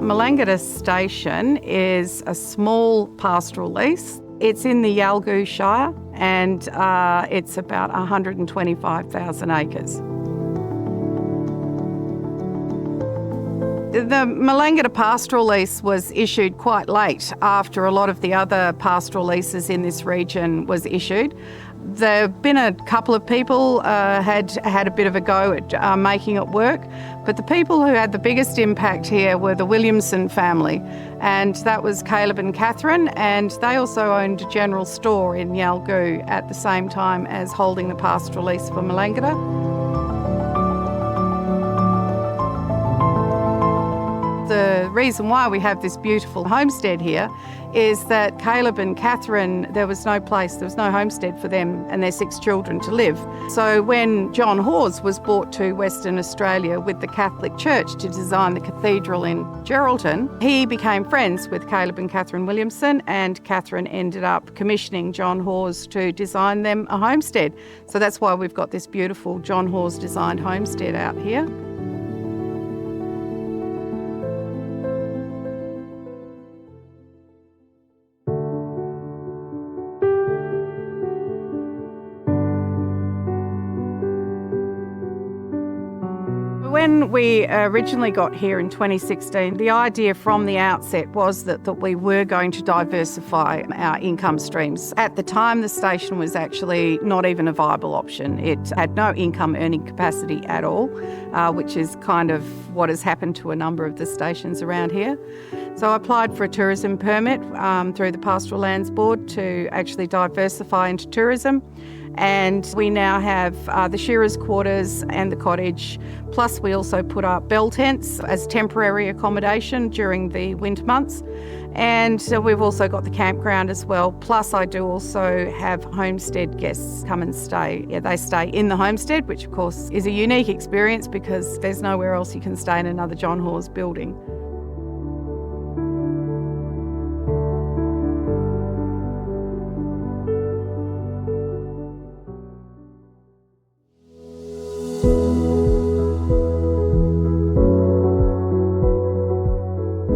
Melangata station is a small pastoral lease. It's in the Yalgoo Shire and it's about 125,000 acres. The Melangata pastoral lease was issued quite late after a lot of the other pastoral leases in this region was issued. There have been a couple of people had a bit of a go at making it work, but the people who had the biggest impact here were the Williamson family, and that was Caleb and Catherine, and they also owned a general store in Yalgoo at the same time as holding the pastoral lease for Melangata. The reason why we have this beautiful homestead here is that Caleb and Catherine, there was no homestead for them and their 6 children to live. So when John Hawes was brought to Western Australia with the Catholic Church to design the cathedral in Geraldton, he became friends with Caleb and Catherine Williamson, and Catherine ended up commissioning John Hawes to design them a homestead. So that's why we've got this beautiful John Hawes designed homestead out here. When we originally got here in 2016, the idea from the outset was that we were going to diversify our income streams. At the time, the station was actually not even a viable option. It had no income earning capacity at all, which is kind of what has happened to a number of the stations around here. So I applied for a tourism permit through the Pastoral Lands Board to actually diversify into tourism. And we now have the shearers' quarters and the cottage, plus we also put up bell tents as temporary accommodation during the winter months. And we've also got the campground as well. Plus I do also have homestead guests come and stay. Yeah, they stay in the homestead, which of course is a unique experience because there's nowhere else you can stay in another John Hawes building.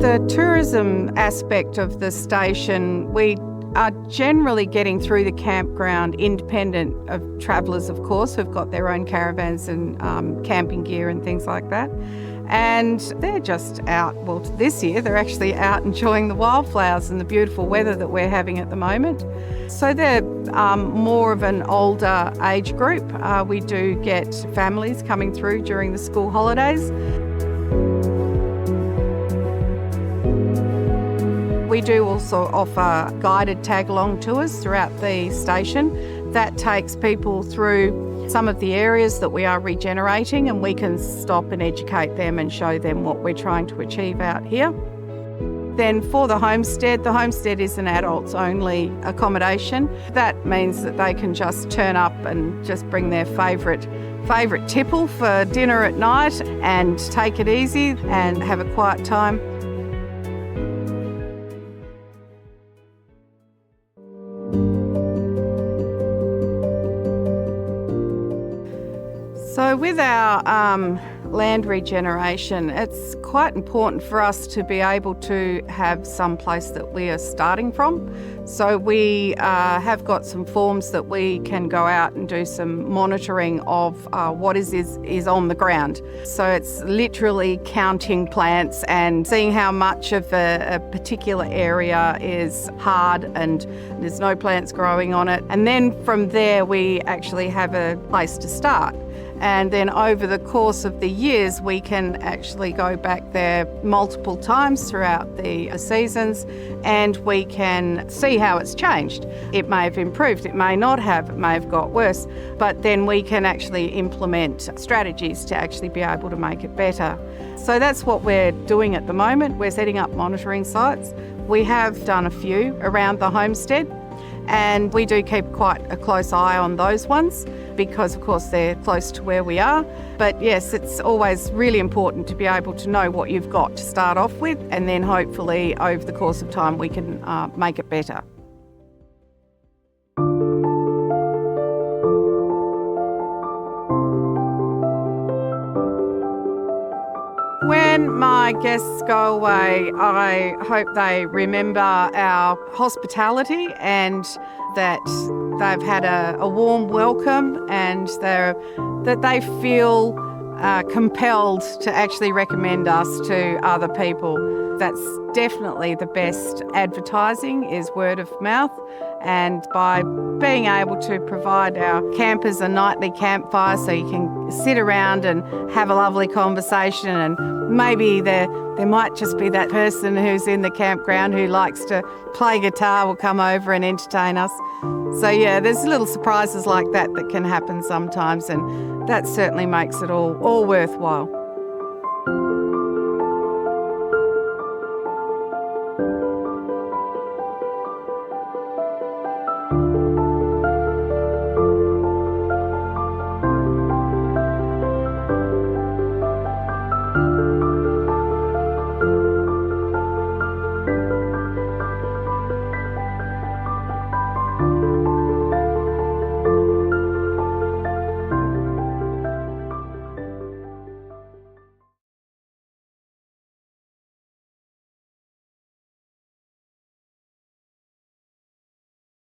The tourism aspect of the station, we are generally getting through the campground independent of travellers, of course, who've got their own caravans and camping gear and things like that. And they're just out, well, this year they're actually out enjoying the wildflowers and the beautiful weather that we're having at the moment. So they're more of an older age group. We do get families coming through during the school holidays. We do also offer guided tag-along tours throughout the station. That takes people through some of the areas that we are regenerating, and we can stop and educate them and show them what we're trying to achieve out here. Then for the homestead is an adults-only accommodation. That means that they can just turn up and just bring their favourite tipple for dinner at night and take it easy and have a quiet time. So with our land regeneration, it's quite important for us to be able to have some place that we are starting from. So we have got some forms that we can go out and do some monitoring of what is on the ground. So it's literally counting plants and seeing how much of a particular area is hard and there's no plants growing on it. And then from there we actually have a place to start. And then over the course of the years, we can actually go back there multiple times throughout the seasons, and we can see how it's changed. It may have improved, it may not have, it may have got worse, but then we can actually implement strategies to actually be able to make it better. So that's what we're doing at the moment. We're setting up monitoring sites. We have done a few around the homestead, and we do keep quite a close eye on those ones because, of course, they're close to where we are. But yes, it's always really important to be able to know what you've got to start off with, and then hopefully over the course of time we can make it better. When my guests go away, I hope they remember our hospitality and that they've had a warm welcome and that they feel compelled to actually recommend us to other people. That's definitely the best advertising, is word of mouth. And by being able to provide our campers a nightly campfire so you can sit around and have a lovely conversation, and maybe there might just be that person who's in the campground who likes to play guitar will come over and entertain us. So yeah, there's little surprises like that can happen sometimes, and that certainly makes it all worthwhile.